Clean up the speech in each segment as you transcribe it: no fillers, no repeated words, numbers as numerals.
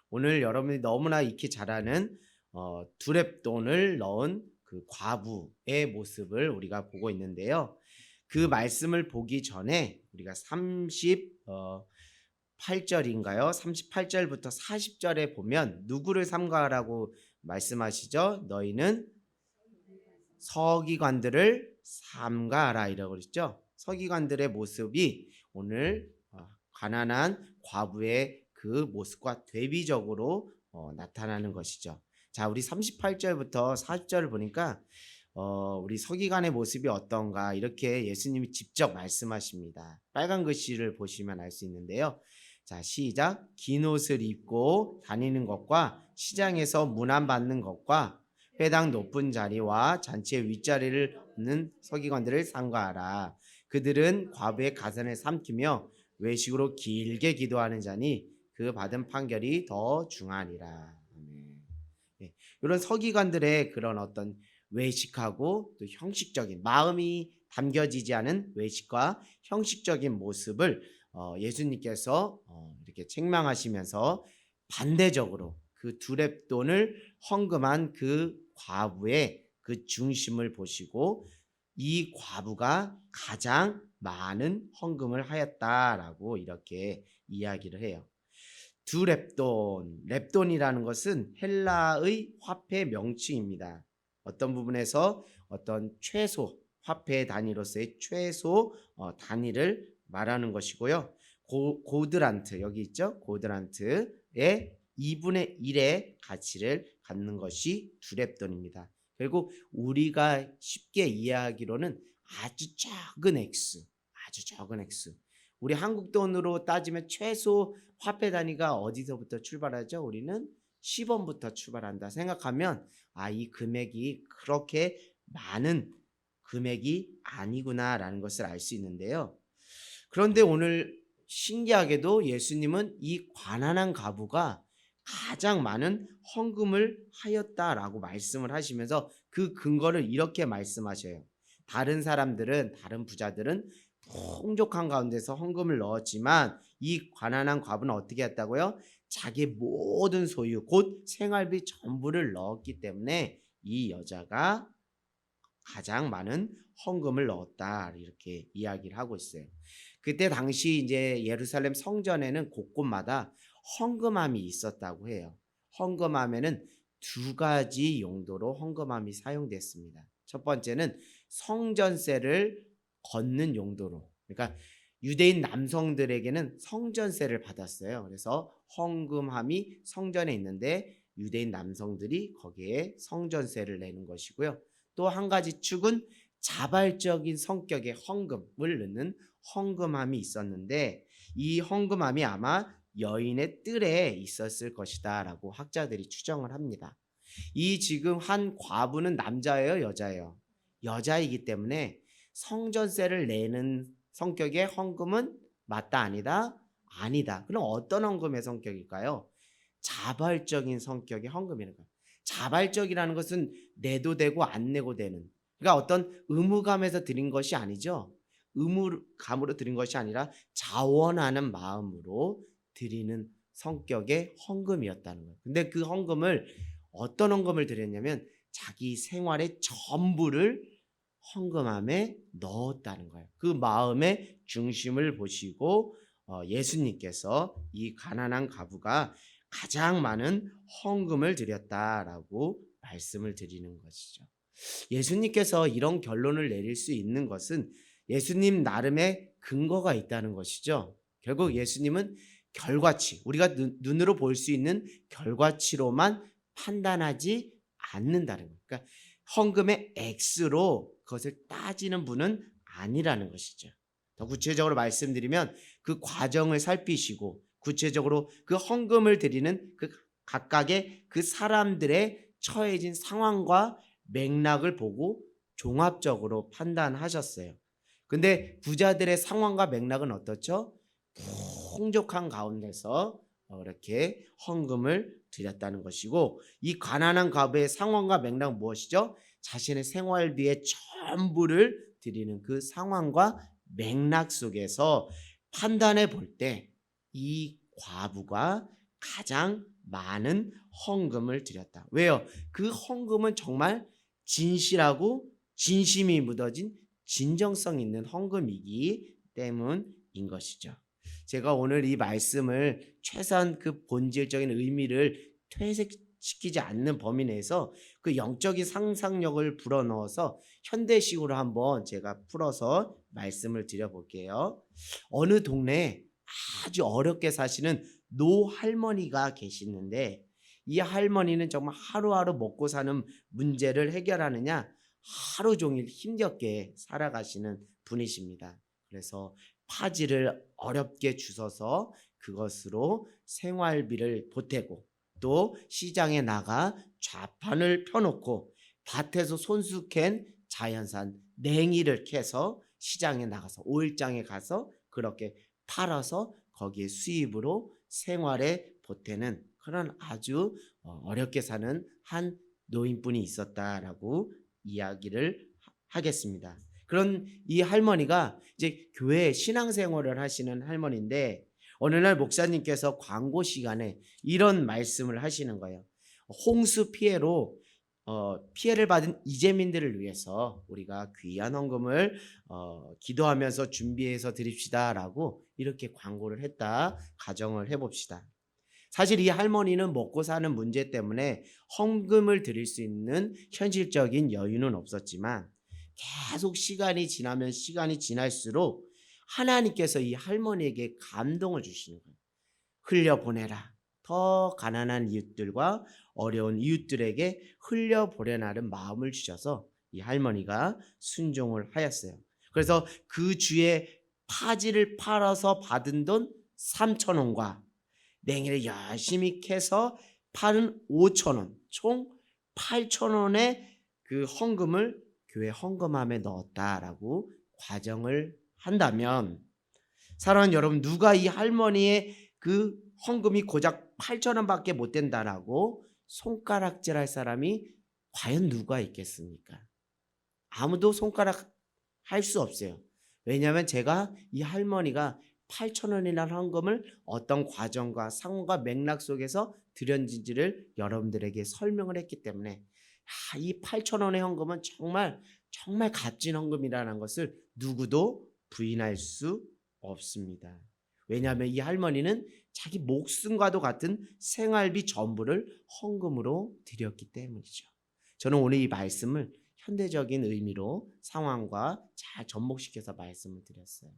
오늘 여러분이 너무나 익히 잘 아는 두렙돈을 넣은 그 과부의 모습을 우리가 보고 있는데요. 그 말씀을 보기 전에 우리가 38절인가요? 38절부터 40절에 보면 누구를 삼가라고 말씀하시죠? 너희는 서기관들을 삼가하라 이라고 그랬죠. 서기관들의 모습이 오늘 가난한 과부의 그 모습과 대비적으로 나타나는 것이죠. 자, 우리 38절부터 40절을 보니까 우리 서기관의 모습이 어떤가 이렇게 예수님이 직접 말씀하십니다. 빨간 글씨를 보시면 알 수 있는데요. 자, 시작. 긴 옷을 입고 다니는 것과 시장에서 문안받는 것과 회당 높은 자리와 잔치의 윗자리를 얻는 서기관들을 삼가하라. 그들은 과부의 가산을 삼키며 외식으로 길게 기도하는 자니 그 받은 판결이 더 중하니라. 네. 이런 서기관들의 그런 어떤 외식하고 또 형식적인 마음이 담겨지지 않은 외식과 형식적인 모습을 예수님께서 이렇게 책망하시면서 반대적으로 그 두렙돈을 헌금한 그 과부의 그 중심을 보시고 이 과부가 가장 많은 헌금을 하였다라고 이렇게 이야기를 해요. 두렙돈, 렙돈이라는 것은 헬라의 화폐 명칭입니다. 어떤 부분에서 어떤 최소 화폐 단위로서의 최소 단위를 말하는 것이고요. 고드란트 여기 있죠. 고드란트의 2분의 1의 가치를 갖는 것이 두렙돈입니다. 결국 우리가 쉽게 이해하기로는 아주 적은 액수, 아주 적은 액수. 우리 한국 돈으로 따지면 최소 화폐 단위가 어디서부터 출발하죠? 우리는 10원부터 출발한다 생각하면 이 금액이 그렇게 많은 금액이 아니구나라는 것을 알 수 있는데요. 그런데 오늘 신기하게도 예수님은 이 가난한 과부가 가장 많은 헌금을 하였다라고 말씀을 하시면서 그 근거를 이렇게 말씀하셔요. 다른 사람들은, 다른 부자들은 풍족한 가운데서 헌금을 넣었지만 이 가난한 과부는 어떻게 했다고요? 자기 모든 소유, 곧 생활비 전부를 넣었기 때문에 이 여자가 가장 많은 헌금을 넣었다 이렇게 이야기를 하고 있어요. 그때 당시 이제 예루살렘 성전에는 곳곳마다 헌금함이 있었다고 해요. 헌금함에는 두 가지 용도로 헌금함이 사용됐습니다. 첫 번째는 성전세를 걷는 용도로, 그러니까 유대인 남성들에게는 성전세를 받았어요. 그래서 헌금함이 성전에 있는데 유대인 남성들이 거기에 성전세를 내는 것이고요. 또 한 가지 축은 자발적인 성격의 헌금을 넣는 헌금함이 있었는데 이 헌금함이 아마 여인의 뜰에 있었을 것이다 라고 학자들이 추정을 합니다. 이 지금 한 과부는 남자예요, 여자예요? 여자이기 때문에 성전세를 내는 성격의 헌금은 맞다, 아니다? 아니다. 그럼 어떤 헌금의 성격일까요? 자발적인 성격의 헌금이라는 거예요. 자발적이라는 것은 내도 되고 안 내고 되는, 그러니까 어떤 의무감에서 드린 것이 아니죠. 의무감으로 드린 것이 아니라 자원하는 마음으로 드리는 성격의 헌금이었다는 거예요. 근데 그 헌금을 어떤 헌금을 드렸냐면 자기 생활의 전부를 헌금함에 넣었다는 거예요. 그 마음의 중심을 보시고 예수님께서 이 가난한 과부가 가장 많은 헌금을 드렸다라고 말씀을 드리는 것이죠. 예수님께서 이런 결론을 내릴 수 있는 것은 예수님 나름의 근거가 있다는 것이죠. 결국 예수님은 결과치, 우리가 눈으로 볼 수 있는 결과치로만 판단하지 않는다는 거예요. 그러니까 헌금의 액수로 그것을 따지는 분은 아니라는 것이죠. 더 구체적으로 말씀드리면 그 과정을 살피시고 구체적으로 그 헌금을 드리는 그 각각의 그 사람들의 처해진 상황과 맥락을 보고 종합적으로 판단하셨어요. 근데 부자들의 상황과 맥락은 어떻죠? 풍족한 가운데서 이렇게 헌금을 드렸다는 것이고, 이 가난한 과부의 상황과 맥락은 무엇이죠? 자신의 생활비의 전부를 드리는 그 상황과 맥락 속에서 판단해 볼 때 이 과부가 가장 많은 헌금을 드렸다. 왜요? 그 헌금은 정말 진실하고 진심이 묻어진 진정성 있는 헌금이기 때문인 것이죠. 제가 오늘 이 말씀을 최소한 그 본질적인 의미를 퇴색시키지 않는 범위 내에서 그 영적인 상상력을 불어넣어서 현대식으로 한번 제가 풀어서 말씀을 드려볼게요. 어느 동네에 아주 어렵게 사시는 노 할머니가 계시는데 이 할머니는 정말 하루하루 먹고 사는 문제를 해결하느냐 하루 종일 힘겹게 살아가시는 분이십니다. 그래서 파지를 어렵게 주셔서 그것으로 생활비를 보태고 또 시장에 나가 좌판을 펴놓고 밭에서 손수 캔 자연산 냉이를 캐서 시장에 나가서 오일장에 가서 그렇게 팔아서 거기에 수입으로 생활에 보태는 그런 아주 어렵게 사는 한 노인분이 있었다라고 이야기를 하겠습니다. 그런 이 할머니가 이제 교회 신앙생활을 하시는 할머니인데 어느 날 목사님께서 광고 시간에 이런 말씀을 하시는 거예요. 홍수 피해로 피해를 받은 이재민들을 위해서 우리가 귀한 헌금을 기도하면서 준비해서 드립시다라고 이렇게 광고를 했다 가정을 해봅시다. 사실 이 할머니는 먹고 사는 문제 때문에 헌금을 드릴 수 있는 현실적인 여유는 없었지만 계속 시간이 지나면 시간이 지날수록 하나님께서 이 할머니에게 감동을 주시는 거예요. 흘려보내라. 더 가난한 이웃들과 어려운 이웃들에게 흘려보내라는 마음을 주셔서 이 할머니가 순종을 하였어요. 그래서 그 주에 파지를 팔아서 받은 돈 3,000원과 냉이를 열심히 캐서 파는 5,000원, 총 8,000원의 그 헌금을 교회 헌금함에 넣었다라고 과정을 한다면 사랑하는 여러분, 누가 이 할머니의 그 헌금이 고작 8,000원밖에 못 된다라고 손가락질할 사람이 과연 누가 있겠습니까? 아무도 손가락 할 수 없어요. 왜냐하면 제가 이 할머니가 8,000원이라는 헌금을 어떤 과정과 상황과 맥락 속에서 드렸는지를 여러분들에게 설명을 했기 때문에 이 8,000원의 헌금은 정말 값진 헌금이라는 것을 누구도 부인할 수 없습니다. 왜냐하면 이 할머니는 자기 목숨과도 같은 생활비 전부를 헌금으로 드렸기 때문이죠. 저는 오늘 이 말씀을 현대적인 의미로 상황과 잘 접목시켜서 말씀을 드렸어요.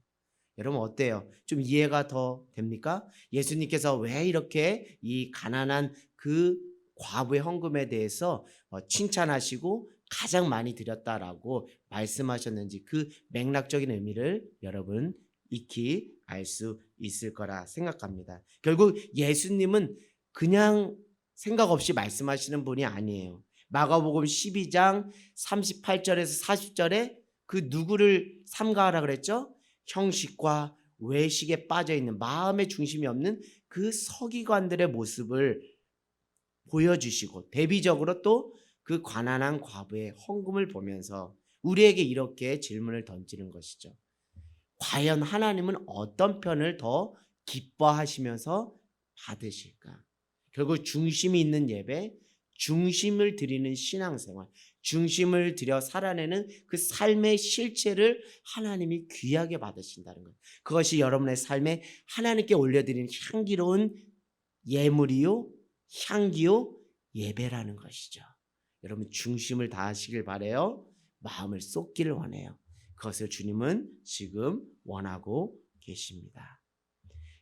여러분 어때요? 좀 이해가 더 됩니까? 예수님께서 왜 이렇게 이 가난한 그 과부의 헌금에 대해서 칭찬하시고 가장 많이 드렸다라고 말씀하셨는지 그 맥락적인 의미를 여러분 익히 알 수 있을 거라 생각합니다. 결국 예수님은 그냥 생각 없이 말씀하시는 분이 아니에요. 마가복음 12장 38절에서 40절에 그 누구를 삼가하라 그랬죠? 형식과 외식에 빠져있는 마음의 중심이 없는 그 서기관들의 모습을 보여주시고 대비적으로 또 그 가난한 과부의 헌금을 보면서 우리에게 이렇게 질문을 던지는 것이죠. 과연 하나님은 어떤 편을 더 기뻐하시면서 받으실까? 결국 중심이 있는 예배, 중심을 드리는 신앙생활, 중심을 들여 살아내는 그 삶의 실체를 하나님이 귀하게 받으신다는 것. 그것이 여러분의 삶에 하나님께 올려드리는 향기로운 예물이요, 향기요, 예배라는 것이죠. 여러분 중심을 다하시길 바라요. 마음을 쏟기를 원해요. 그것을 주님은 지금 원하고 계십니다.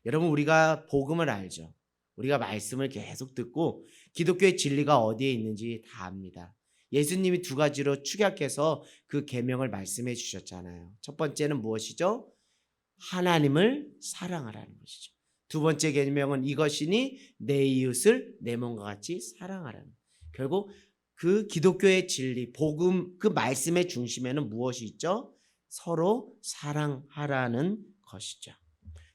여러분 우리가 복음을 알죠. 우리가 말씀을 계속 듣고 기독교의 진리가 어디에 있는지 다 압니다. 예수님이 두 가지로 축약해서 그 계명을 말씀해 주셨잖아요. 첫 번째는 무엇이죠? 하나님을 사랑하라는 것이죠. 두 번째 계명은 이것이니 내 이웃을 내 몸과 같이 사랑하라는. 결국 그 기독교의 진리, 복음, 그 말씀의 중심에는 무엇이 있죠? 서로 사랑하라는 것이죠.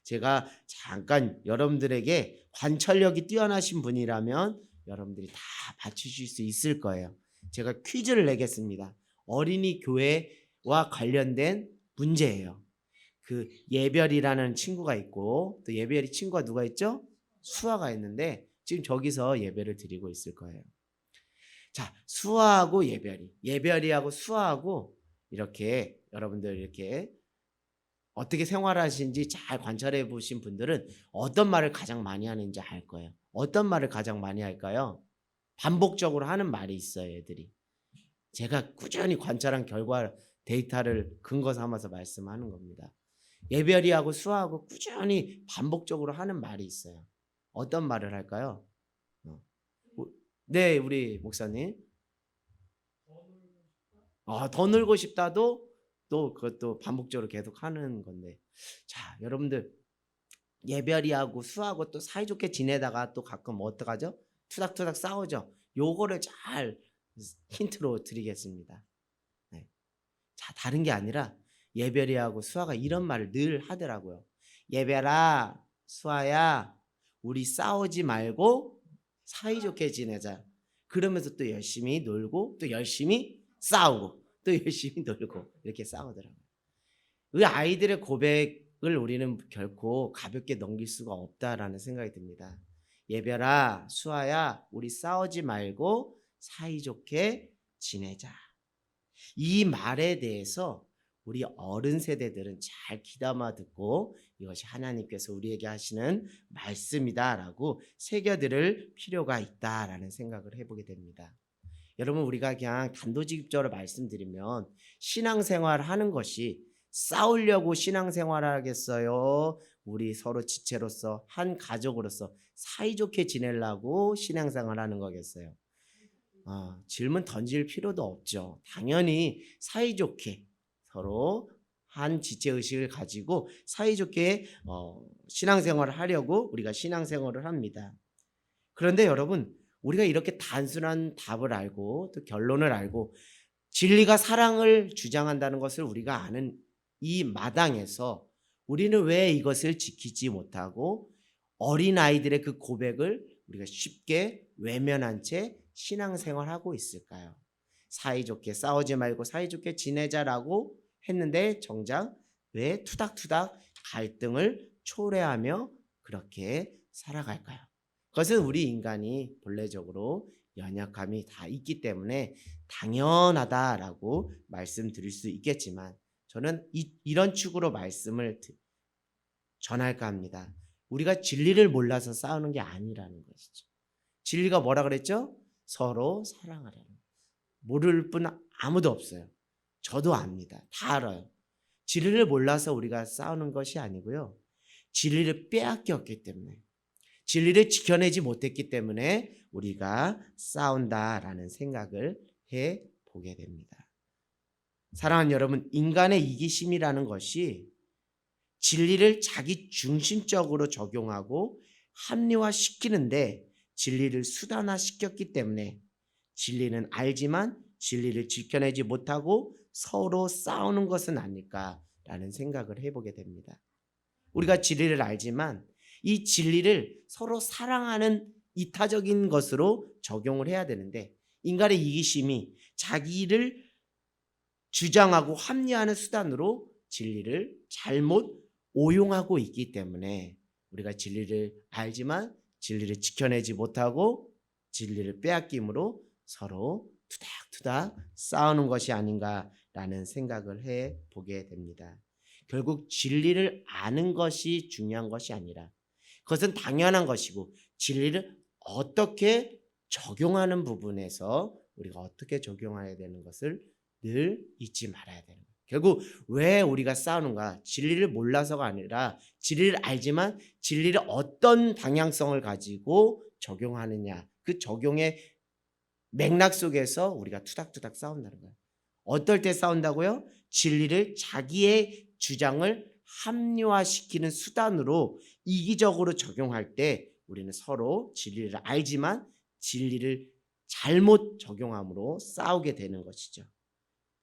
제가 잠깐 여러분들에게 관찰력이 뛰어나신 분이라면 여러분들이 다 맞추실 수 있을 거예요. 제가 퀴즈를 내겠습니다. 어린이 교회와 관련된 문제예요. 그 예별이라는 친구가 있고 또 예별이 친구가 누가 있죠? 수아가 있는데 지금 저기서 예배를 드리고 있을 거예요. 자, 수아하고 예별이, 예별이하고 수아하고 이렇게 여러분들 이렇게 어떻게 생활하시는지 잘 관찰해 보신 분들은 어떤 말을 가장 많이 하는지 알 거예요. 어떤 말을 가장 많이 할까요? 반복적으로 하는 말이 있어요, 애들이. 제가 꾸준히 관찰한 결과 데이터를 근거 삼아서 말씀하는 겁니다. 예별이하고 수아하고 꾸준히 반복적으로 하는 말이 있어요. 어떤 말을 할까요? 네, 우리 목사님. 더 놀고 싶다도 또 그것도 반복적으로 계속 하는 건데. 자, 여러분들 예별이하고 수하고 또 사이좋게 지내다가 또 가끔 어떡하죠? 투닥투닥 싸우죠. 요거를 잘 힌트로 드리겠습니다. 네. 자, 다른 게 아니라 예별이하고 수아가 이런 말을 늘 하더라고요. 예별아, 수아야, 우리 싸우지 말고 사이좋게 지내자. 그러면서 또 열심히 놀고 또 열심히 싸우고 또 열심히 놀고 이렇게 싸우더라고요. 그 아이들의 고백을 우리는 결코 가볍게 넘길 수가 없다라는 생각이 듭니다. 예별아, 수아야, 우리 싸우지 말고 사이좋게 지내자. 이 말에 대해서 우리 어른 세대들은 잘 귀담아 듣고 이것이 하나님께서 우리에게 하시는 말씀이다라고 새겨들을 필요가 있다라는 생각을 해보게 됩니다. 여러분, 우리가 그냥 단도직입적으로 말씀드리면 신앙생활 하는 것이 싸우려고 신앙생활 하겠어요? 우리 서로 지체로서 한 가족으로서 사이좋게 지내려고 신앙생활 하는 거겠어요? 질문 던질 필요도 없죠. 당연히 사이좋게 서로 한 지체의식을 가지고 사이좋게 신앙생활을 하려고 우리가 신앙생활을 합니다. 그런데 여러분, 우리가 이렇게 단순한 답을 알고 또 결론을 알고 진리가 사랑을 주장한다는 것을 우리가 아는 이 마당에서 우리는 왜 이것을 지키지 못하고 어린아이들의 그 고백을 우리가 쉽게 외면한 채 신앙생활하고 있을까요? 사이좋게 싸우지 말고 사이좋게 지내자라고 했는데 정작 왜 투닥투닥 갈등을 초래하며 그렇게 살아갈까요? 그것은 우리 인간이 본래적으로 연약함이 다 있기 때문에 당연하다라고 말씀드릴 수 있겠지만 저는 이런 축으로 말씀을 전할까 합니다. 우리가 진리를 몰라서 싸우는 게 아니라는 것이죠. 진리가 뭐라 그랬죠? 서로 사랑하라는. 모를 분 아무도 없어요. 저도 압니다. 다 알아요. 진리를 몰라서 우리가 싸우는 것이 아니고요. 진리를 빼앗겼기 때문에, 진리를 지켜내지 못했기 때문에 우리가 싸운다라는 생각을 해보게 됩니다. 사랑하는 여러분, 인간의 이기심이라는 것이 진리를 자기 중심적으로 적용하고 합리화시키는데 진리를 수단화시켰기 때문에 진리는 알지만 진리를 지켜내지 못하고 서로 싸우는 것은 아닐까라는 생각을 해보게 됩니다. 우리가 진리를 알지만 이 진리를 서로 사랑하는 이타적인 것으로 적용을 해야 되는데 인간의 이기심이 자기를 주장하고 합리화하는 수단으로 진리를 잘못 오용하고 있기 때문에 우리가 진리를 알지만 진리를 지켜내지 못하고 진리를 빼앗김으로 서로 투닥투닥 싸우는 것이 아닌가라는 생각을 해보게 됩니다. 결국 진리를 아는 것이 중요한 것이 아니라 그것은 당연한 것이고 진리를 어떻게 적용하는 부분에서 우리가 어떻게 적용해야 되는 것을 늘 잊지 말아야 되는 거예요. 결국 왜 우리가 싸우는가? 진리를 몰라서가 아니라 진리를 알지만 진리를 어떤 방향성을 가지고 적용하느냐, 그 적용의 맥락 속에서 우리가 투닥투닥 싸운다는 거예요. 어떨 때 싸운다고요? 진리를 자기의 주장을 합리화시키는 수단으로 이기적으로 적용할 때 우리는 서로 진리를 알지만 진리를 잘못 적용함으로 싸우게 되는 것이죠.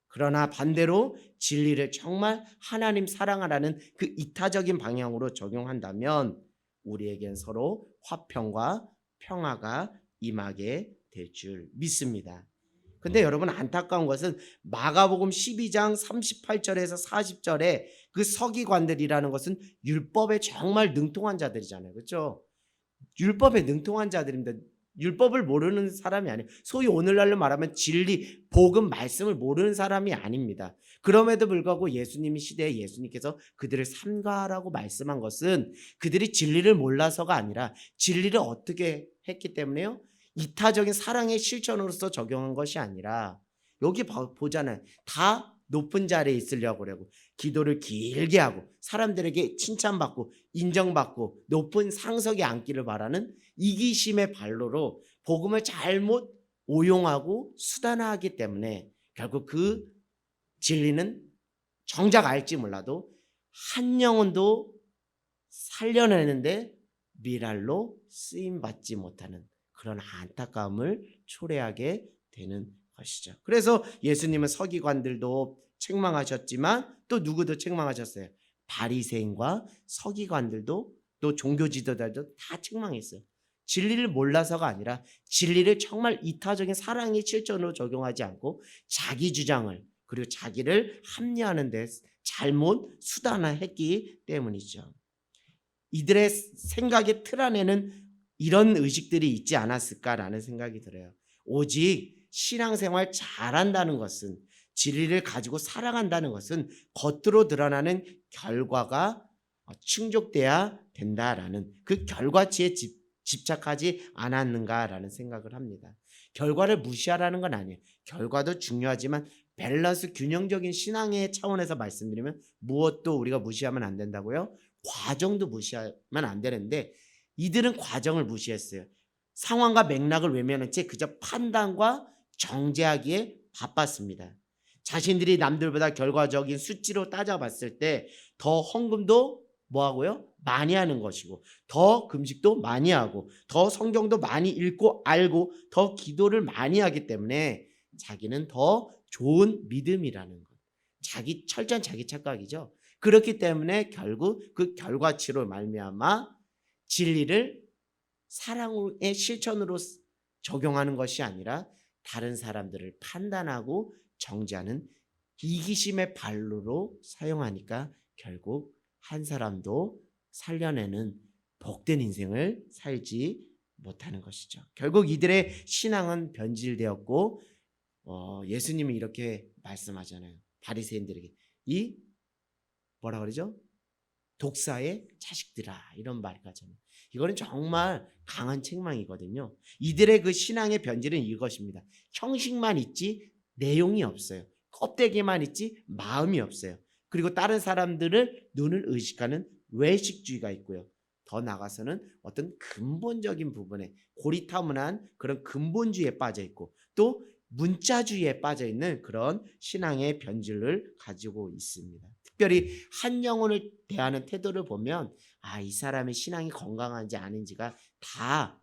그러나 반대로 진리를 정말 하나님 사랑하라는 그 이타적인 방향으로 적용한다면 우리에겐 서로 화평과 평화가 임하게 될 줄 믿습니다. 근데 여러분, 안타까운 것은 마가복음 12장 38절에서 40절에 그 서기관들이라는 것은 율법에 정말 능통한 자들이잖아요. 그렇죠? 율법에 능통한 자들입니다. 율법을 모르는 사람이 아니에요. 소위 오늘날로 말하면 진리, 복음, 말씀을 모르는 사람이 아닙니다. 그럼에도 불구하고 예수님이 시대에 예수님께서 그들을 삼가라고 말씀한 것은 그들이 진리를 몰라서가 아니라 진리를 어떻게 했기 때문에요? 이타적인 사랑의 실천으로서 적용한 것이 아니라 여기 보잖아요. 다 높은 자리에 있으려고 그러고 기도를 길게 하고 사람들에게 칭찬받고 인정받고 높은 상석에 앉기를 바라는 이기심의 발로로 복음을 잘못 오용하고 수단화하기 때문에 결국 그 진리는 정작 알지 몰라도 한 영혼도 살려내는데 미랄로 쓰임받지 못하는 그런 안타까움을 초래하게 되는 것이죠. 그래서 예수님은 서기관들도 책망하셨지만 또 누구도 책망하셨어요. 바리새인과 서기관들도 또 종교 지도자들도 다 책망했어요. 진리를 몰라서가 아니라 진리를 정말 이타적인 사랑의 실천으로 적용하지 않고 자기 주장을 그리고 자기를 합리화하는 데 잘못 수단화했기 때문이죠. 이들의 생각의 틀 안에는 이런 의식들이 있지 않았을까라는 생각이 들어요. 오직 신앙생활 잘한다는 것은 진리를 가지고 살아간다는 것은 겉으로 드러나는 결과가 충족돼야 된다라는 그 결과치에 집착하지 않았는가라는 생각을 합니다. 결과를 무시하라는 건 아니에요. 결과도 중요하지만 밸런스 균형적인 신앙의 차원에서 말씀드리면 무엇도 우리가 무시하면 안 된다고요? 과정도 무시하면 안 되는데 이들은 과정을 무시했어요. 상황과 맥락을 외면한 채 그저 판단과 정죄하기에 바빴습니다. 자신들이 남들보다 결과적인 수치로 따져봤을 때 더 헌금도 뭐하고요? 많이 하는 것이고 더 금식도 많이 하고 더 성경도 많이 읽고 알고 더 기도를 많이 하기 때문에 자기는 더 좋은 믿음이라는 것. 자기 철저한 자기 착각이죠. 그렇기 때문에 결국 그 결과치로 말미암아 진리를 사랑의 실천으로 적용하는 것이 아니라 다른 사람들을 판단하고 정죄하는 이기심의 발로로 사용하니까 결국 한 사람도 살려내는 복된 인생을 살지 못하는 것이죠. 결국 이들의 신앙은 변질되었고 예수님이 이렇게 말씀하잖아요. 바리새인들에게 이 뭐라 그러죠? 독사의 자식들아 이런 말까지는 이거는 정말 강한 책망이거든요. 이들의 그 신앙의 변질은 이것입니다. 형식만 있지 내용이 없어요. 껍데기만 있지 마음이 없어요. 그리고 다른 사람들을 눈을 의식하는 외식주의가 있고요. 더 나가서는 어떤 근본적인 부분에 고리타분한 그런 근본주의에 빠져 있고 또 문자주의에 빠져 있는 그런 신앙의 변질을 가지고 있습니다. 특별히 한 영혼을 대하는 태도를 보면 이 사람의 신앙이 건강한지 아닌지가 다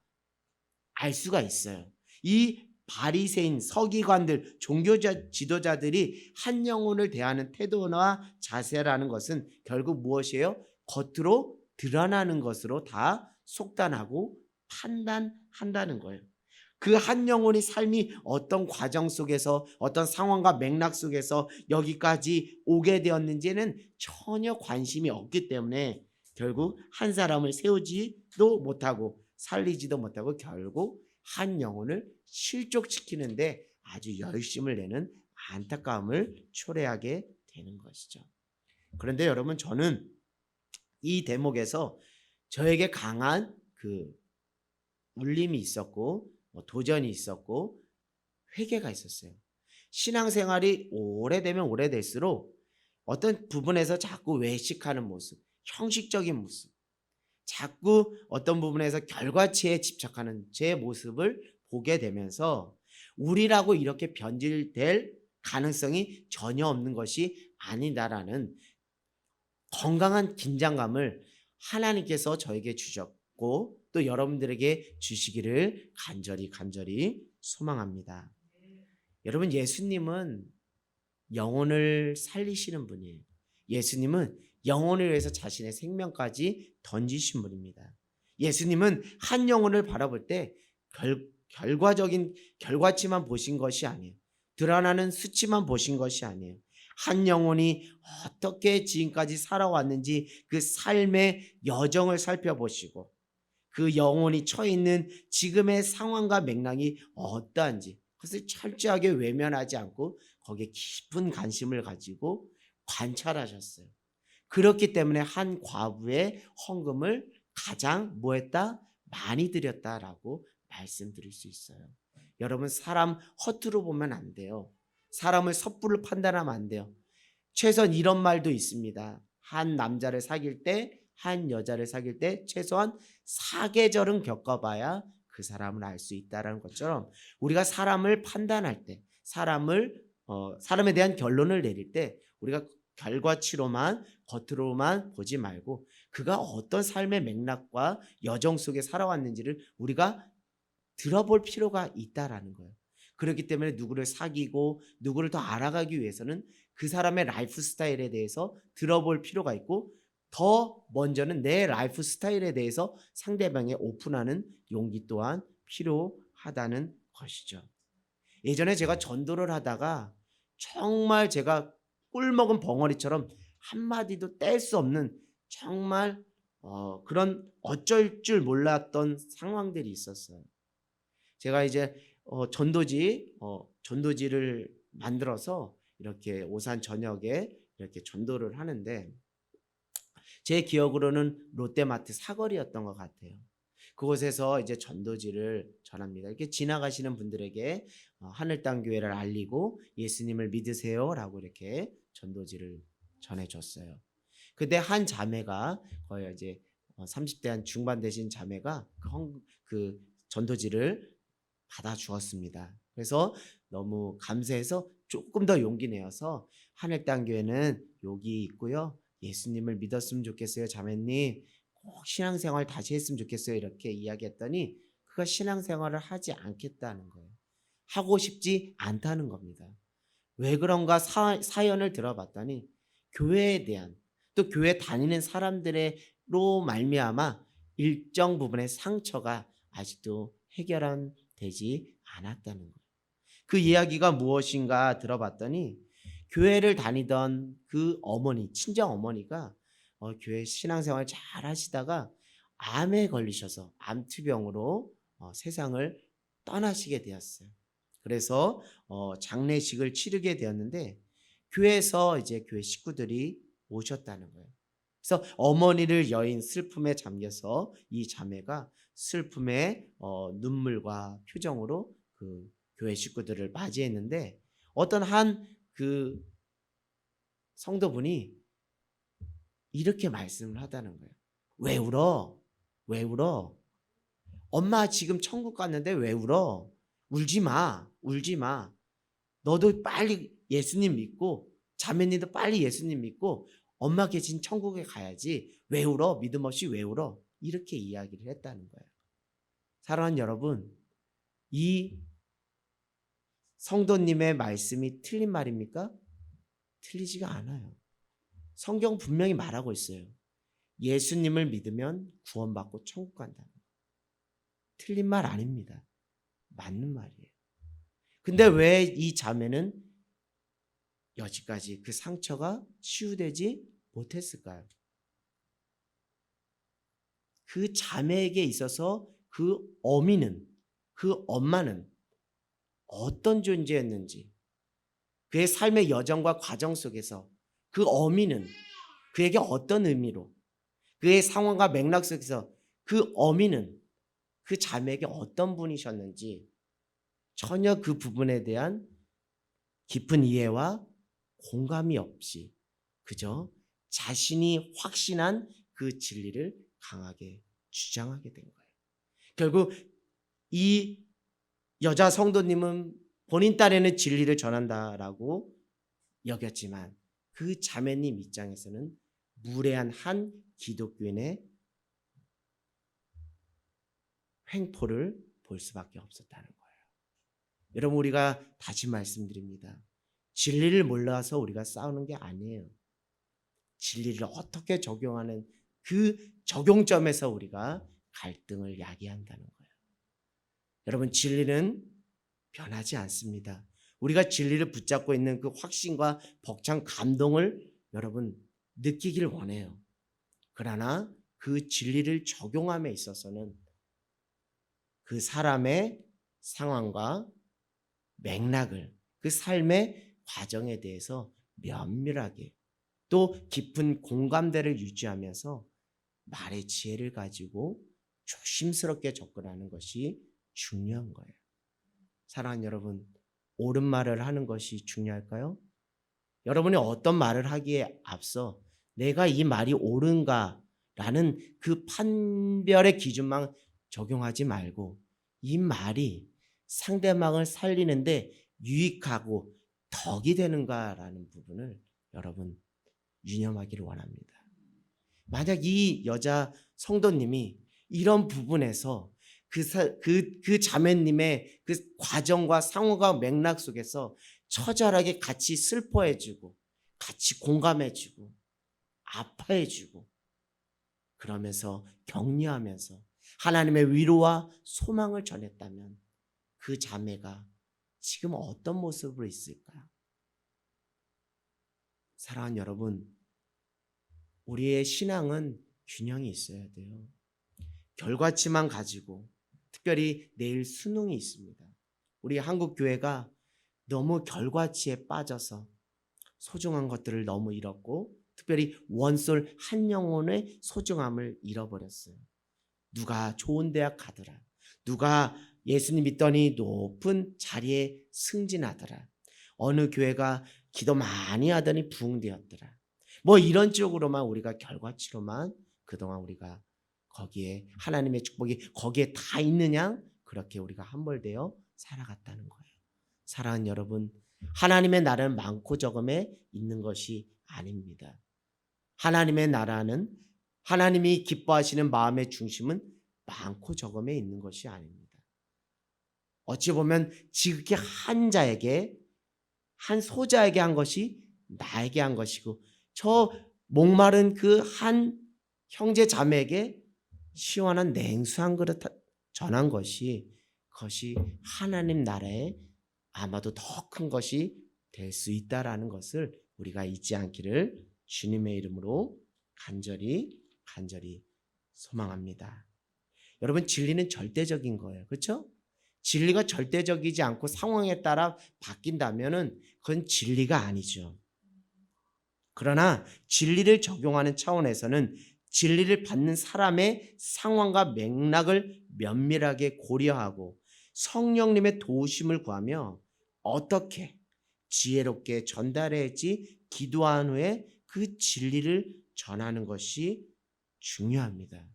알 수가 있어요. 이 바리새인, 서기관들, 종교 지도자들이 한 영혼을 대하는 태도나 자세라는 것은 결국 무엇이에요? 겉으로 드러나는 것으로 다 속단하고 판단한다는 거예요. 그 한 영혼의 삶이 어떤 과정 속에서 어떤 상황과 맥락 속에서 여기까지 오게 되었는지는 전혀 관심이 없기 때문에 결국 한 사람을 세우지도 못하고 살리지도 못하고 결국 한 영혼을 실족시키는데 아주 열심을 내는 안타까움을 초래하게 되는 것이죠. 그런데 여러분 저는 이 대목에서 저에게 강한 그 울림이 있었고 도전이 있었고 회개가 있었어요. 신앙생활이 오래되면 오래될수록 어떤 부분에서 자꾸 외식하는 모습, 형식적인 모습, 자꾸 어떤 부분에서 결과치에 집착하는 제 모습을 보게 되면서 우리라고 이렇게 변질될 가능성이 전혀 없는 것이 아니다라는 건강한 긴장감을 하나님께서 저에게 주셨고 또 여러분들에게 주시기를 간절히 소망합니다. 여러분 예수님은 영혼을 살리시는 분이에요. 예수님은 영혼을 위해서 자신의 생명까지 던지신 분입니다. 예수님은 한 영혼을 바라볼 때 결과적인 결과치만 보신 것이 아니에요. 드러나는 수치만 보신 것이 아니에요. 한 영혼이 어떻게 지금까지 살아왔는지 그 삶의 여정을 살펴보시고 그 영혼이 처해 있는 지금의 상황과 맥락이 어떠한지 그것을 철저하게 외면하지 않고 거기에 깊은 관심을 가지고 관찰하셨어요. 그렇기 때문에 한 과부의 헌금을 가장 뭐했다? 많이 드렸다라고 말씀드릴 수 있어요. 여러분 사람 허투루 보면 안 돼요. 사람을 섣불리 판단하면 안 돼요. 최소한 이런 말도 있습니다. 한 남자를 사귈 때, 한 여자를 사귈 때 최소한 4계절은 겪어봐야 그 사람을 알 수 있다는 것처럼 우리가 사람을 판단할 때, 사람에 대한 결론을 내릴 때 우리가 결과치로만 겉으로만 보지 말고 그가 어떤 삶의 맥락과 여정 속에 살아왔는지를 우리가 들어볼 필요가 있다라는 거예요. 그렇기 때문에 누구를 사귀고 누구를 더 알아가기 위해서는 그 사람의 라이프 스타일에 대해서 들어볼 필요가 있고 더 먼저는 내 라이프 스타일에 대해서 상대방에 오픈하는 용기 또한 필요하다는 것이죠. 예전에 제가 전도를 하다가 정말 제가 꿀먹은 벙어리처럼 한마디도 뗄 수 없는 정말 그런 어쩔 줄 몰랐던 상황들이 있었어요. 제가 이제 전도지를 만들어서 이렇게 오산 전역에 이렇게 전도를 하는데 제 기억으로는 롯데마트 사거리였던 것 같아요. 그곳에서 이제 전도지를 전합니다. 이렇게 지나가시는 분들에게 하늘땅 교회를 알리고 예수님을 믿으세요라고 이렇게 전도지를 전해줬어요. 그때 한 자매가 거의 이제 30대 한 중반 되신 자매가 그 전도지를 받아 주었습니다. 그래서 너무 감사해서 조금 더 용기 내어서 하늘땅 교회는 여기 있고요. 예수님을 믿었으면 좋겠어요, 자매님. 꼭 신앙생활 다시 했으면 좋겠어요. 이렇게 이야기했더니 그가 신앙생활을 하지 않겠다는 거예요. 하고 싶지 않다는 겁니다. 왜 그런가 사연을 들어봤더니 교회에 대한 또 교회 다니는 사람들로 말미암아 일정 부분의 상처가 아직도 해결되지 않았다는 거예요. 그 이야기가 무엇인가 들어봤더니 교회를 다니던 그 어머니, 친정 어머니가 교회 신앙생활 잘 하시다가 암에 걸리셔서 암투병으로 세상을 떠나시게 되었어요. 그래서 장례식을 치르게 되었는데 교회에서 이제 교회 식구들이 오셨다는 거예요. 그래서 어머니를 여인 슬픔에 잠겨서 이 자매가 슬픔의 눈물과 표정으로 그 교회 식구들을 맞이했는데 어떤 한 그 성도분이 이렇게 말씀을 하다는 거예요. 왜 울어? 왜 울어? 엄마 지금 천국 갔는데 왜 울어? 울지 마. 울지 마. 너도 빨리 예수님 믿고 자매님도 빨리 예수님 믿고 엄마 계신 천국에 가야지. 왜 울어? 믿음 없이 왜 울어? 이렇게 이야기를 했다는 거예요. 사랑하는 여러분, 이 성도님의 말씀이 틀린 말입니까? 틀리지가 않아요. 성경 분명히 말하고 있어요. 예수님을 믿으면 구원받고 천국 간다는 거. 틀린 말 아닙니다. 맞는 말이에요. 근데 왜 이 자매는 여지까지 그 상처가 치유되지 못했을까요? 그 자매에게 있어서 그 어미는, 그 엄마는 어떤 존재였는지, 그의 삶의 여정과 과정 속에서 그 어미는 그에게 어떤 의미로, 그의 상황과 맥락 속에서 그 어미는 그 자매에게 어떤 분이셨는지 전혀 그 부분에 대한 깊은 이해와 공감이 없이 그저 자신이 확신한 그 진리를 강하게 주장하게 된 거예요. 결국 이 여자 성도님은 본인 딸에는 진리를 전한다라고 여겼지만 그 자매님 입장에서는 무례한 한 기독교인의 횡포를 볼 수밖에 없었다는 거예요. 여러분 우리가 다시 말씀드립니다. 진리를 몰라서 우리가 싸우는 게 아니에요. 진리를 어떻게 적용하는 그 적용점에서 우리가 갈등을 야기한다는 거예요. 여러분 진리는 변하지 않습니다. 우리가 진리를 붙잡고 있는 그 확신과 벅찬 감동을 여러분 느끼길 원해요. 그러나 그 진리를 적용함에 있어서는 그 사람의 상황과 맥락을, 그 삶의 과정에 대해서 면밀하게 또 깊은 공감대를 유지하면서 말의 지혜를 가지고 조심스럽게 접근하는 것이 중요한 거예요. 사랑하는 여러분, 옳은 말을 하는 것이 중요할까요? 여러분이 어떤 말을 하기에 앞서 내가 이 말이 옳은가라는 그 판별의 기준만 적용하지 말고 이 말이 상대방을 살리는데 유익하고 덕이 되는가라는 부분을 여러분 유념하기를 원합니다. 만약 이 여자 성도님이 이런 부분에서 그 자매님의 그 과정과 상호가 맥락 속에서 처절하게 같이 슬퍼해주고 같이 공감해주고 아파해주고 그러면서 격려하면서 하나님의 위로와 소망을 전했다면 그 자매가 지금 어떤 모습으로 있을까요? 사랑하는 여러분, 우리의 신앙은 균형이 있어야 돼요. 결과치만 가지고 특별히 내일 수능이 있습니다. 우리 한국 교회가 너무 결과치에 빠져서 소중한 것들을 너무 잃었고 특별히 원솔 한 영혼의 소중함을 잃어버렸어요. 누가 좋은 대학 가더라. 누가 예수님 믿더니 높은 자리에 승진하더라. 어느 교회가 기도 많이 하더니 부흥되었더라. 뭐 이런 쪽으로만 우리가 결과치로만 그동안 우리가 거기에 하나님의 축복이 거기에 다 있느냐? 그렇게 우리가 함몰되어 살아갔다는 거예요. 사랑하는 여러분, 하나님의 나라는 많고 적음에 있는 것이 아닙니다. 하나님의 나라는 하나님이 기뻐하시는 마음의 중심은 많고 적음에 있는 것이 아닙니다. 어찌 보면 지극히 한 자에게 한 소자에게 한 것이 나에게 한 것이고 저 목마른 그 한 형제 자매에게 시원한 냉수 한 그릇 전한 것이 그것이 하나님 나라에 아마도 더 큰 것이 될 수 있다라는 것을 우리가 잊지 않기를 주님의 이름으로 간절히 소망합니다. 여러분, 진리는 절대적인 거예요. 그렇죠? 진리가 절대적이지 않고 상황에 따라 바뀐다면은 그건 진리가 아니죠. 그러나 진리를 적용하는 차원에서는 진리를 받는 사람의 상황과 맥락을 면밀하게 고려하고 성령님의 도우심을 구하며 어떻게 지혜롭게 전달할지 기도한 후에 그 진리를 전하는 것이 중요합니다.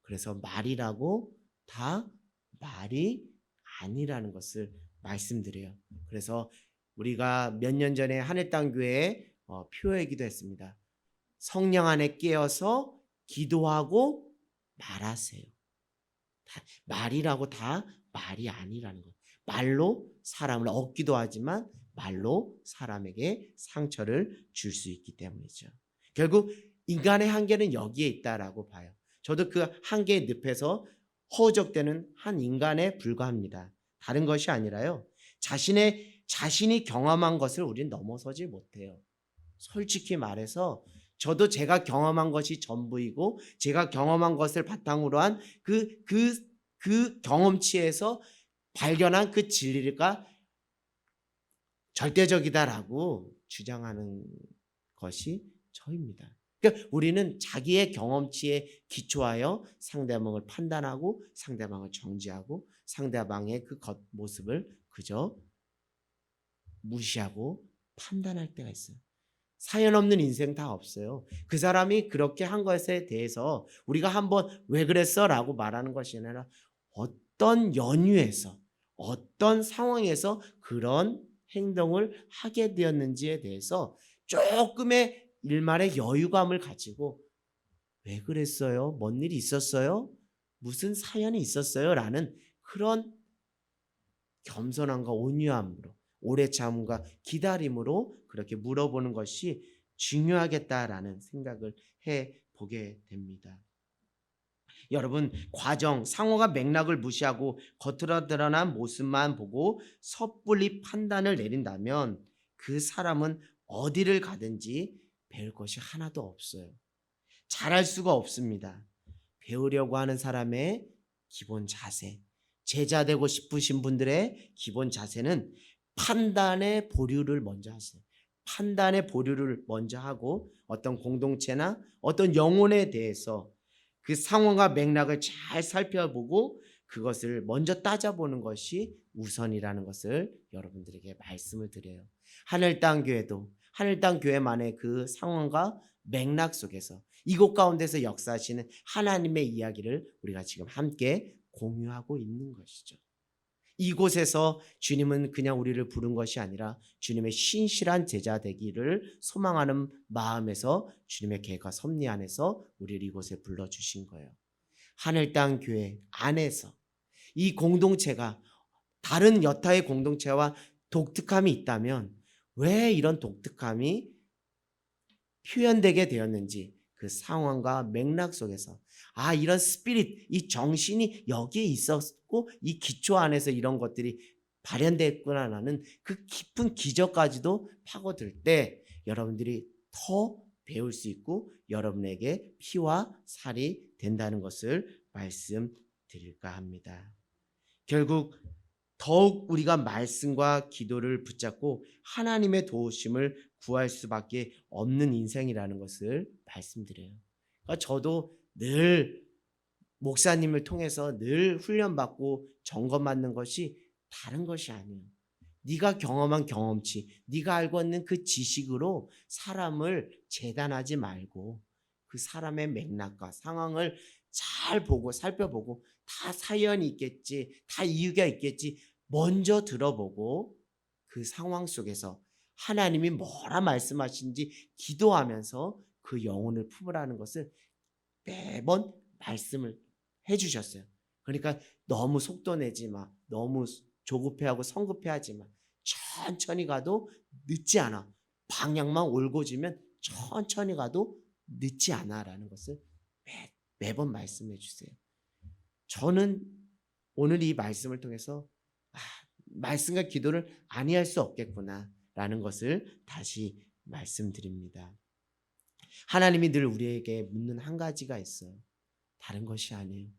그래서 말이라고 다 말이 아니라는 것을 말씀드려요. 그래서 우리가 몇 년 전에 하늘땅교회에 표회기도 했습니다. 성령 안에 깨어서 기도하고 말하세요. 말이라고 다 말이 아니라는 거예요. 말로 사람을 얻기도 하지만 말로 사람에게 상처를 줄 수 있기 때문이죠. 결국 인간의 한계는 여기에 있다라고 봐요. 저도 그 한계의 늪에서 허우적대는 한 인간에 불과합니다. 다른 것이 아니라요. 자신이 경험한 것을 우리는 넘어서지 못해요. 솔직히 말해서 저도 제가 경험한 것이 전부이고 제가 경험한 것을 바탕으로 한 그 경험치에서 발견한 그 진리가 절대적이다라고 주장하는 것이 저입니다. 그러니까 우리는 자기의 경험치에 기초하여 상대방을 판단하고 상대방을 정지하고 상대방의 그 겉모습을 그저 무시하고 판단할 때가 있어요. 사연 없는 인생 다 없어요. 그 사람이 그렇게 한 것에 대해서 우리가 한번 왜 그랬어? 라고 말하는 것이 아니라 어떤 연유에서 어떤 상황에서 그런 행동을 하게 되었는지에 대해서 조금의 일말의 여유감을 가지고 왜 그랬어요? 뭔 일이 있었어요? 무슨 사연이 있었어요? 라는 그런 겸손함과 온유함으로 오래 참음과 기다림으로 그렇게 물어보는 것이 중요하겠다라는 생각을 해보게 됩니다. 여러분, 과정, 상호가 맥락을 무시하고 겉으로 드러난 모습만 보고 섣불리 판단을 내린다면 그 사람은 어디를 가든지 배울 것이 하나도 없어요. 잘할 수가 없습니다. 배우려고 하는 사람의 기본 자세, 제자 되고 싶으신 분들의 기본 자세는 판단의 보류를 먼저 하세요. 판단의 보류를 먼저 하고 어떤 공동체나 어떤 영혼에 대해서 그 상황과 맥락을 잘 살펴보고 그것을 먼저 따져보는 것이 우선이라는 것을 여러분들에게 말씀을 드려요. 하늘 땅 교회도 하늘 땅 교회만의 그 상황과 맥락 속에서 이곳 가운데서 역사하시는 하나님의 이야기를 우리가 지금 함께 공유하고 있는 것이죠. 이곳에서 주님은 그냥 우리를 부른 것이 아니라 주님의 신실한 제자 되기를 소망하는 마음에서 주님의 계획과 섭리 안에서 우리를 이곳에 불러주신 거예요. 하늘 땅 교회 안에서 이 공동체가 다른 여타의 공동체와 독특함이 있다면 왜 이런 독특함이 표현되게 되었는지 그 상황과 맥락 속에서 이런 스피릿, 이 정신이 여기에 있었고 이 기초 안에서 이런 것들이 발현됐구나라는 그 깊은 기저까지도 파고들 때 여러분들이 더 배울 수 있고 여러분에게 피와 살이 된다는 것을 말씀드릴까 합니다. 결국 더욱 우리가 말씀과 기도를 붙잡고 하나님의 도우심을 구할 수밖에 없는 인생이라는 것을 말씀드려요. 그러니까 저도 늘 목사님을 통해서 늘 훈련받고 점검받는 것이 다른 것이 아니에요. 네가 경험한 경험치, 네가 알고 있는 그 지식으로 사람을 재단하지 말고 그 사람의 맥락과 상황을 잘 보고 살펴보고 다 사연이 있겠지, 다 이유가 있겠지. 먼저 들어보고 그 상황 속에서 하나님이 뭐라 말씀하신지 기도하면서 그 영혼을 품으라는 것을 매번 말씀을 해주셨어요. 그러니까 너무 속도 내지 마, 너무 조급해하고 성급해하지 마. 천천히 가도 늦지 않아. 방향만 올고지면 천천히 가도 늦지 않아라는 것을 매번 말씀해 주세요. 저는 오늘 이 말씀을 통해서 말씀과 기도를 아니할 수 없겠구나라는 것을 다시 말씀드립니다. 하나님이 늘 우리에게 묻는 한 가지가 있어요. 다른 것이 아니에요.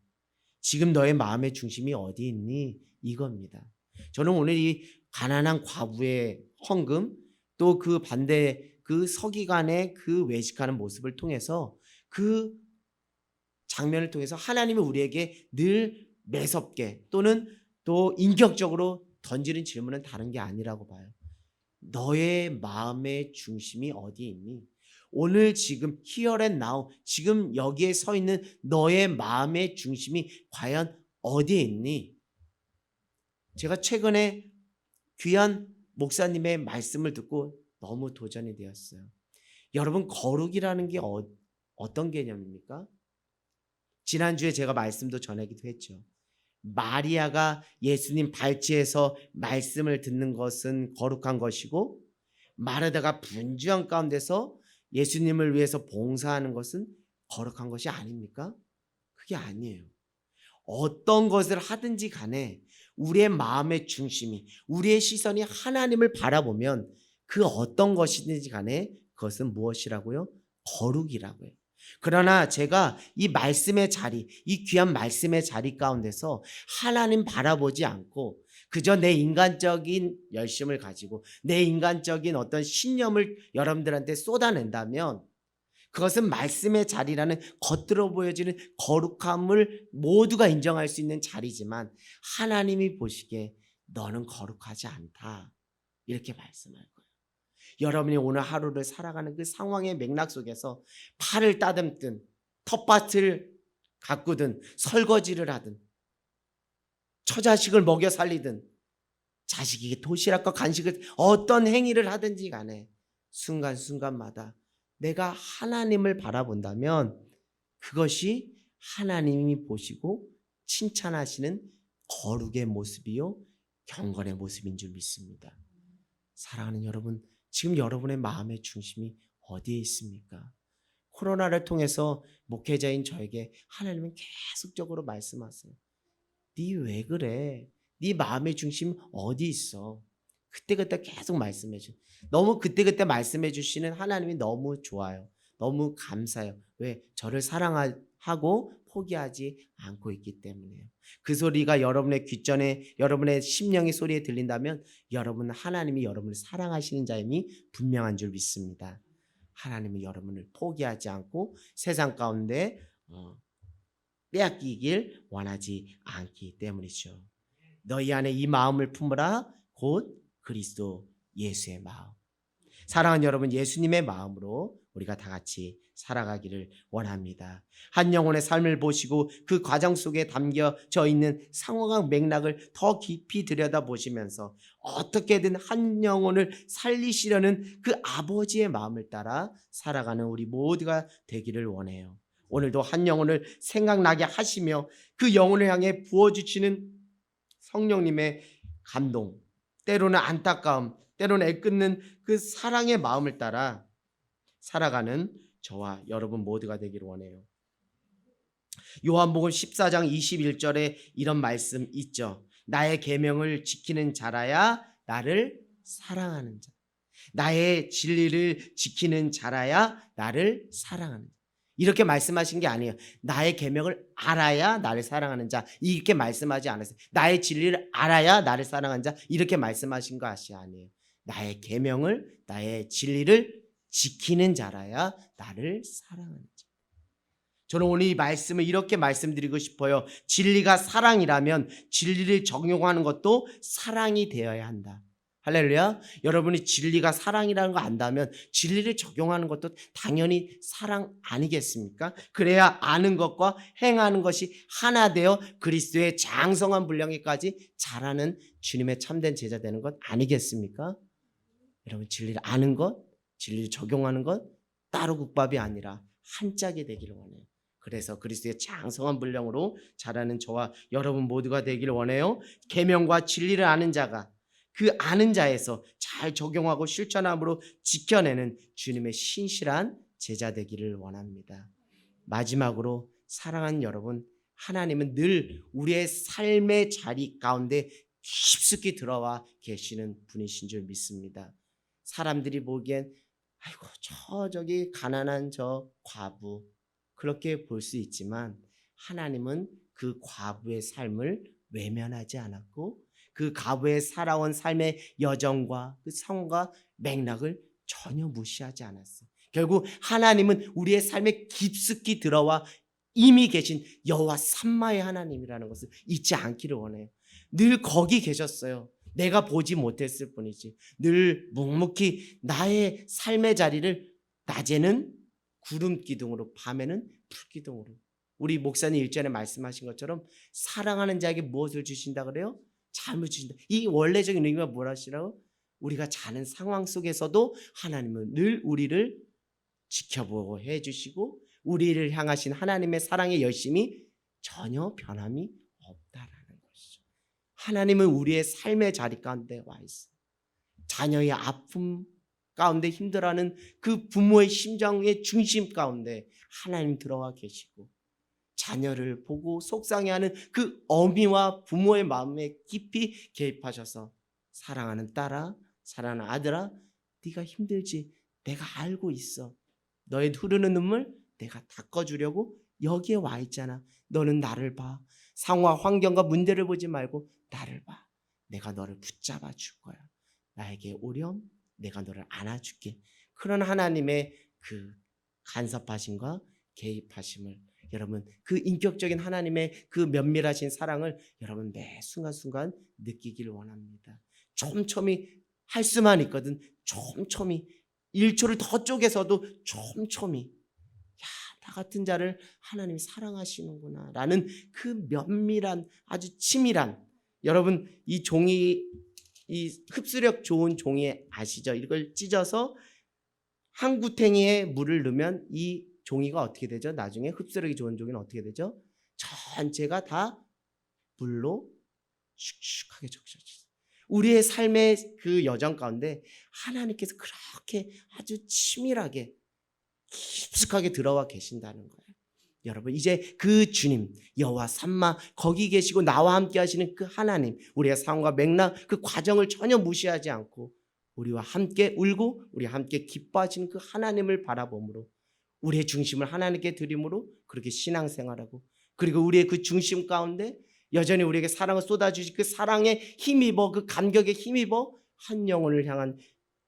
지금 너의 마음의 중심이 어디 있니? 이겁니다. 저는 오늘 이 가난한 과부의 헌금 또 그 반대 그 서기관의 그 외식하는 모습을 통해서 그 장면을 통해서 하나님은 우리에게 늘 매섭게 또는 또 인격적으로 던지는 질문은 다른 게 아니라고 봐요. 너의 마음의 중심이 어디에 있니? 오늘 지금 here and now 지금 여기에 서 있는 너의 마음의 중심이 과연 어디에 있니? 제가 최근에 귀한 목사님의 말씀을 듣고 너무 도전이 되었어요. 여러분 거룩이라는 게 어떤 개념입니까? 지난주에 제가 말씀도 전하기도 했죠. 마리아가 예수님 발치에서 말씀을 듣는 것은 거룩한 것이고 마르다가 분주한 가운데서 예수님을 위해서 봉사하는 것은 거룩한 것이 아닙니까? 그게 아니에요. 어떤 것을 하든지 간에 우리의 마음의 중심이 우리의 시선이 하나님을 바라보면 그 어떤 것이든지 간에 그것은 무엇이라고요? 거룩이라고요. 그러나 제가 이 말씀의 자리, 이 귀한 말씀의 자리 가운데서 하나님 바라보지 않고 그저 내 인간적인 열심을 가지고 내 인간적인 어떤 신념을 여러분들한테 쏟아낸다면 그것은 말씀의 자리라는 겉으로 보여지는 거룩함을 모두가 인정할 수 있는 자리지만 하나님이 보시기에 너는 거룩하지 않다. 이렇게 말씀할 거예요. 여러분이 오늘 하루를 살아가는 그 상황의 맥락 속에서 팔을 따듬든 텃밭을 가꾸든 설거지를 하든 처자식을 먹여 살리든 자식에게 도시락과 간식을 어떤 행위를 하든지 간에 순간순간마다 내가 하나님을 바라본다면 그것이 하나님이 보시고 칭찬하시는 거룩의 모습이요 경건의 모습인 줄 믿습니다. 사랑하는 여러분, 지금 여러분의 마음의 중심이 어디에 있습니까? 코로나를 통해서 목회자인 저에게 하나님은 계속적으로 말씀하세요. 네 왜 그래? 네 마음의 중심 어디 있어? 그때그때 계속 말씀해 주. 너무 그때그때 말씀해 주시는 하나님이 너무 좋아요. 너무 감사해요. 왜? 저를 사랑하고 포기하지 않고 있기 때문이에요. 그 소리가 여러분의 귓전에, 여러분의 심령의 소리에 들린다면 여러분은 하나님이 여러분을 사랑하시는 자임이 분명한 줄 믿습니다. 하나님은 여러분을 포기하지 않고 세상 가운데 빼앗기길 원하지 않기 때문이죠. 너희 안에 이 마음을 품으라, 곧 그리스도 예수의 마음. 사랑하는 여러분, 예수님의 마음으로 우리가 다 같이 살아가기를 원합니다. 한 영혼의 삶을 보시고 그 과정 속에 담겨져 있는 상황과 맥락을 더 깊이 들여다보시면서 어떻게든 한 영혼을 살리시려는 그 아버지의 마음을 따라 살아가는 우리 모두가 되기를 원해요. 오늘도 한 영혼을 생각나게 하시며 그 영혼을 향해 부어주시는 성령님의 감동, 때로는 안타까움, 때로는 애끓는 그 사랑의 마음을 따라 살아가는 저와 여러분 모두가 되기를 원해요. 요한복음 14장 21절에 이런 말씀 있죠. 나의 계명을 지키는 자라야 나를 사랑하는 자. 나의 진리를 지키는 자라야 나를 사랑하는 자. 이렇게 말씀하신 게 아니에요. 나의 계명을 알아야 나를 사랑하는 자, 이렇게 말씀하지 않았어요. 나의 진리를 알아야 나를 사랑하는 자, 이렇게 말씀하신 것이 아니에요. 나의 계명을, 나의 진리를 지키는 자라야 나를 사랑하는 자. 저는 오늘 이 말씀을 이렇게 말씀드리고 싶어요. 진리가 사랑이라면 진리를 적용하는 것도 사랑이 되어야 한다. 할렐루야. 여러분이 진리가 사랑이라는 거 안다면 진리를 적용하는 것도 당연히 사랑 아니겠습니까? 그래야 아는 것과 행하는 것이 하나 되어 그리스도의 장성한 분량에까지 자라는 주님의 참된 제자 되는 것 아니겠습니까? 여러분, 진리를 아는 것, 진리를 적용하는 것 따로 국밥이 아니라 한 짝이 되기를 원해요. 그래서 그리스도의 장성한 분량으로 자라는 저와 여러분 모두가 되기를 원해요. 계명과 진리를 아는 자가 그 아는 자에서 잘 적용하고 실천함으로 지켜내는 주님의 신실한 제자 되기를 원합니다. 마지막으로 사랑하는 여러분, 하나님은 늘 우리의 삶의 자리 가운데 깊숙이 들어와 계시는 분이신 줄 믿습니다. 사람들이 보기엔 아이고 저기 가난한 저 과부 그렇게 볼 수 있지만 하나님은 그 과부의 삶을 외면하지 않았고 그 과부의 살아온 삶의 여정과 그 상황과 맥락을 전혀 무시하지 않았어. 결국 하나님은 우리의 삶에 깊숙이 들어와 이미 계신 여호와 삼마의 하나님이라는 것을 잊지 않기를 원해요. 늘 거기 계셨어요. 내가 보지 못했을 뿐이지. 늘 묵묵히 나의 삶의 자리를 낮에는 구름 기둥으로, 밤에는 불 기둥으로. 우리 목사님 일전에 말씀하신 것처럼 사랑하는 자에게 무엇을 주신다 그래요? 삶을 주신다. 이 원래적인 의미가 뭐라시라고? 우리가 자는 상황 속에서도 하나님은 늘 우리를 지켜보고 해주시고 우리를 향하신 하나님의 사랑의 열심이 전혀 변함이 없다라는 것이죠. 하나님은 우리의 삶의 자리 가운데 와 있어요. 자녀의 아픔 가운데 힘들어하는 그 부모의 심정의 중심 가운데 하나님 들어와 계시고 자녀를 보고 속상해하는 그 어미와 부모의 마음에 깊이 개입하셔서 사랑하는 딸아, 사랑하는 아들아, 네가 힘들지? 내가 알고 있어. 너의 흐르는 눈물 내가 닦아주려고 여기에 와 있잖아. 너는 나를 봐. 상황, 환경과 문제를 보지 말고 나를 봐. 내가 너를 붙잡아 줄 거야. 나에게 오렴, 내가 너를 안아줄게. 그런 하나님의 그 간섭하심과 개입하심을 여러분, 그 인격적인 하나님의 그 면밀하신 사랑을 여러분 매 순간순간 느끼기를 원합니다. 촘촘히 할 수만 있거든. 촘촘히 1초를 더 쪼개서도 촘촘히 나 같은 자를 하나님이 사랑하시는구나 라는 그 면밀한 아주 치밀한, 여러분 이 종이, 이 흡수력 좋은 종이 아시죠? 이걸 찢어서 한 구탱이에 물을 넣으면 이 종이가 어떻게 되죠? 나중에 흡수력이 좋은 종이는 어떻게 되죠? 전체가 다 물로 슉슉하게 적셔져요. 우리의 삶의 그 여정 가운데 하나님께서 그렇게 아주 치밀하게 깊숙하게 들어와 계신다는 거예요. 여러분, 이제 그 주님 여호와 삼마 거기 계시고 나와 함께 하시는 그 하나님, 우리의 상황과 맥락 그 과정을 전혀 무시하지 않고 우리와 함께 울고 우리와 함께 기뻐하시는 그 하나님을 바라봄으로 우리의 중심을 하나님께 드림으로 그렇게 신앙생활하고 그리고 우리의 그 중심 가운데 여전히 우리에게 사랑을 쏟아주시 그 사랑에 힘입어 그 감격에 힘입어 한 영혼을 향한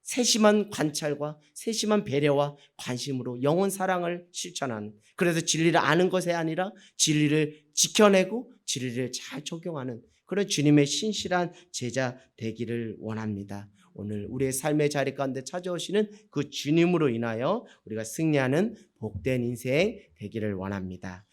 세심한 관찰과 세심한 배려와 관심으로 영혼 사랑을 실천하는, 그래서 진리를 아는 것이 아니라 진리를 지켜내고 진리를 잘 적용하는 그런 주님의 신실한 제자 되기를 원합니다. 오늘 우리의 삶의 자리 가운데 찾아오시는 그 주님으로 인하여 우리가 승리하는 복된 인생 되기를 원합니다.